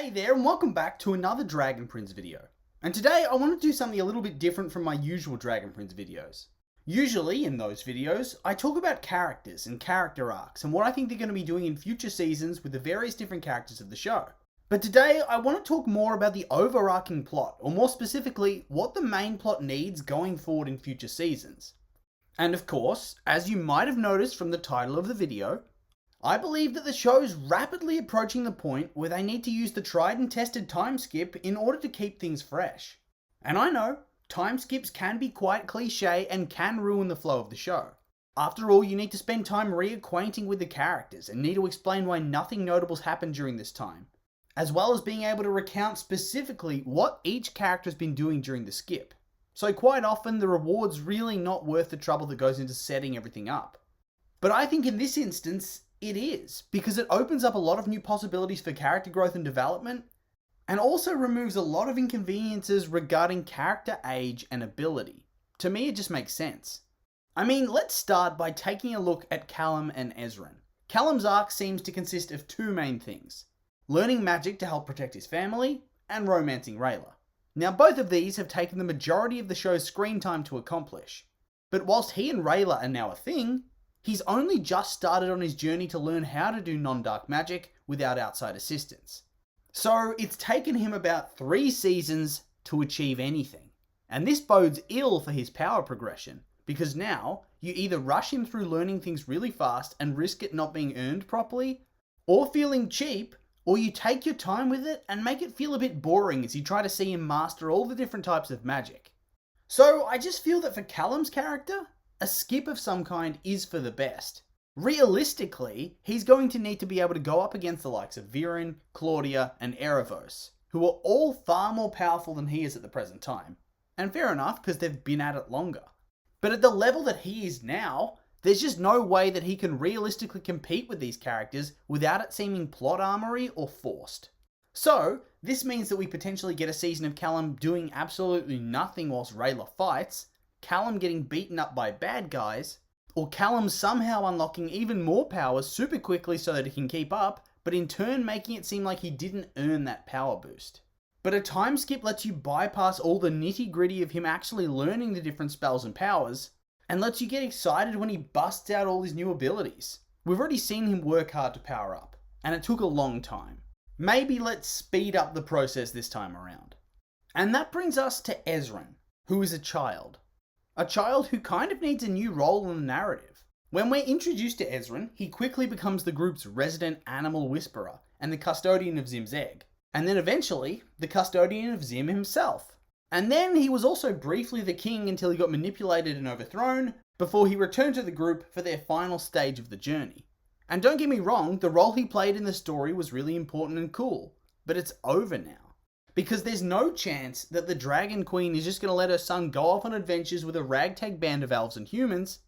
Hey there and welcome back to another Dragon Prince video. And today I want to do something a little bit different from my usual Dragon Prince videos. Usually in those videos, I talk about characters and character arcs and what I think they're going to be doing in future seasons with the various different characters of the show. But today I want to talk more about the overarching plot, or more specifically, what the main plot needs going forward in future seasons. And of course, as you might have noticed from the title of the video, I believe that the show is rapidly approaching the point where they need to use the tried and tested time skip in order to keep things fresh. And I know, time skips can be quite cliche and can ruin the flow of the show. After all, you need to spend time reacquainting with the characters and need to explain why nothing notable's happened during this time, as well as being able to recount specifically what each character's been doing during the skip. So quite often the reward's really not worth the trouble that goes into setting everything up. But I think in this instance, it is, because it opens up a lot of new possibilities for character growth and development, and also removes a lot of inconveniences regarding character age and ability. To me, it just makes sense. I mean, let's start by taking a look at Callum and Ezra. Callum's arc seems to consist of two main things: learning magic to help protect his family, and romancing Rayla. Now, both of these have taken the majority of the show's screen time to accomplish, but whilst he and Rayla are now a thing, he's only just started on his journey to learn how to do non-dark magic without outside assistance. So it's taken him about 3 seasons to achieve anything. And this bodes ill for his power progression, because now you either rush him through learning things really fast and risk it not being earned properly, or feeling cheap, or you take your time with it and make it feel a bit boring as you try to see him master all the different types of magic. So I just feel that for Callum's character, a skip of some kind is for the best. Realistically, he's going to need to be able to go up against the likes of Viren, Claudia, and Erebos, who are all far more powerful than he is at the present time. And fair enough, because they've been at it longer. But at the level that he is now, there's just no way that he can realistically compete with these characters without it seeming plot armory or forced. So, this means that we potentially get a season of Callum doing absolutely nothing whilst Rayla fights, Callum getting beaten up by bad guys, or Callum somehow unlocking even more powers super quickly so that he can keep up, but in turn making it seem like he didn't earn that power boost. But a time skip lets you bypass all the nitty gritty of him actually learning the different spells and powers, and lets you get excited when he busts out all his new abilities. We've already seen him work hard to power up, and it took a long time. Maybe let's speed up the process this time around. And that brings us to Ezra, who is a child. A child who kind of needs a new role in the narrative. When we're introduced to Ezra, he quickly becomes the group's resident animal whisperer and the custodian of Zim's egg. And then eventually, the custodian of Zim himself. And then he was also briefly the king until he got manipulated and overthrown, before he returned to the group for their final stage of the journey. And don't get me wrong, the role he played in the story was really important and cool, but it's over now. Because there's no chance that the Dragon Queen is just going to let her son go off on adventures with a ragtag band of elves and humans,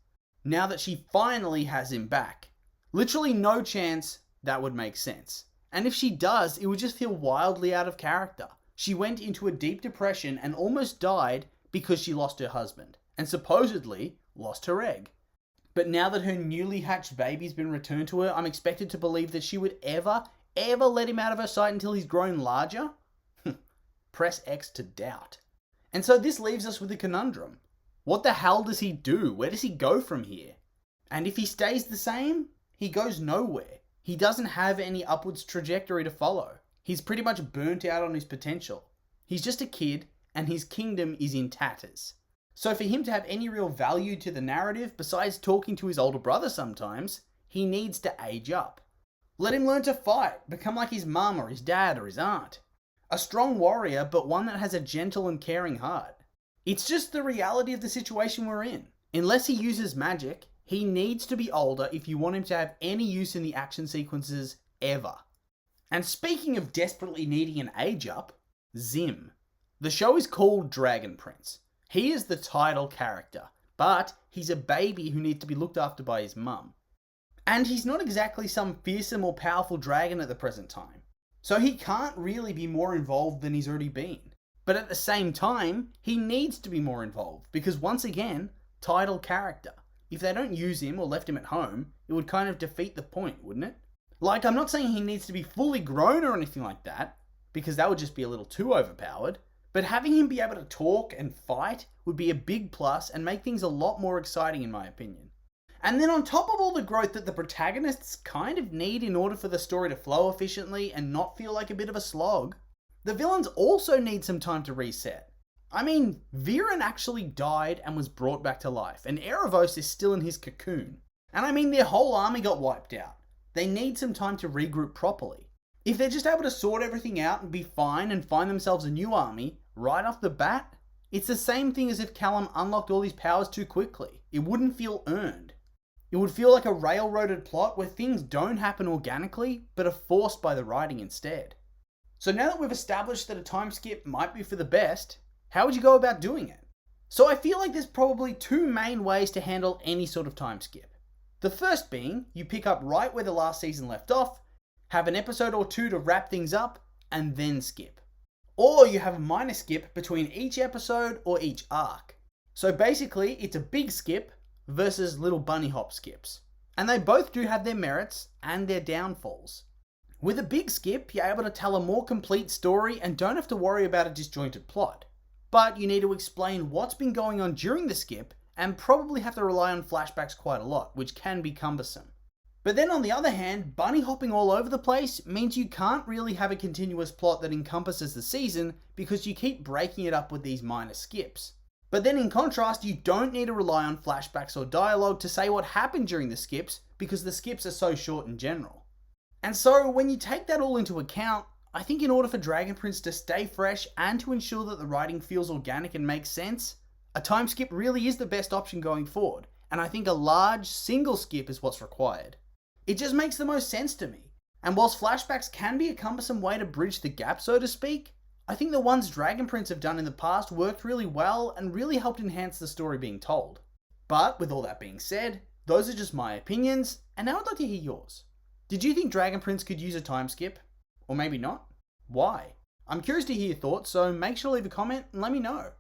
now that she finally has him back. Literally no chance that would make sense. And if she does, it would just feel wildly out of character. She went into a deep depression and almost died because she lost her husband, and supposedly lost her egg. But now that her newly hatched baby's been returned to her, I'm expected to believe that she would ever let him out of her sight until he's grown larger? Press X to doubt. And so this leaves us with a conundrum. What the hell does he do? Where does he go from here? And if he stays the same, he goes nowhere. He doesn't have any upwards trajectory to follow. He's pretty much burnt out on his potential. He's just a kid, and his kingdom is in tatters. So for him to have any real value to the narrative, besides talking to his older brother sometimes, he needs to age up. Let him learn to fight, become like his mum or his dad or his aunt. A strong warrior, but one that has a gentle and caring heart. It's just the reality of the situation we're in. Unless he uses magic, he needs to be older if you want him to have any use in the action sequences ever. And speaking of desperately needing an age up, Zim. The show is called Dragon Prince. He is the title character, but he's a baby who needs to be looked after by his mum. And he's not exactly some fearsome or powerful dragon at the present time. So he can't really be more involved than he's already been. But at the same time, he needs to be more involved because once again, title character. If they don't use him or left him at home, it would kind of defeat the point, wouldn't it? Like, I'm not saying he needs to be fully grown or anything like that, because that would just be a little too overpowered. But having him be able to talk and fight would be a big plus and make things a lot more exciting in my opinion. And then on top of all the growth that the protagonists kind of need in order for the story to flow efficiently and not feel like a bit of a slog, the villains also need some time to reset. I mean, Viren actually died and was brought back to life, and Erebos is still in his cocoon. And I mean, their whole army got wiped out. They need some time to regroup properly. If they're just able to sort everything out and be fine and find themselves a new army right off the bat, it's the same thing as if Callum unlocked all these powers too quickly. It wouldn't feel earned. It would feel like a railroaded plot where things don't happen organically, but are forced by the writing instead. So now that we've established that a time skip might be for the best, how would you go about doing it? So I feel like there's probably two main ways to handle any sort of time skip. The first being, you pick up right where the last season left off, have an episode or two to wrap things up, and then skip. Or you have a minor skip between each episode or each arc. So basically, it's a big skip versus little bunny hop skips. And they both do have their merits and their downfalls. With a big skip, you're able to tell a more complete story and don't have to worry about a disjointed plot. But you need to explain what's been going on during the skip and probably have to rely on flashbacks quite a lot, which can be cumbersome. But then on the other hand, bunny hopping all over the place means you can't really have a continuous plot that encompasses the season because you keep breaking it up with these minor skips. But then in contrast, you don't need to rely on flashbacks or dialogue to say what happened during the skips because the skips are so short in general. And so when you take that all into account, I think in order for Dragon Prince to stay fresh and to ensure that the writing feels organic and makes sense, a time skip really is the best option going forward, and I think a large single skip is what's required. It just makes the most sense to me, and whilst flashbacks can be a cumbersome way to bridge the gap so to speak, I think the ones Dragon Prince have done in the past worked really well and really helped enhance the story being told. But with all that being said, those are just my opinions, and now I'd like to hear yours. Did you think Dragon Prince could use a time skip? Or maybe not? Why? I'm curious to hear your thoughts, so make sure to leave a comment and let me know.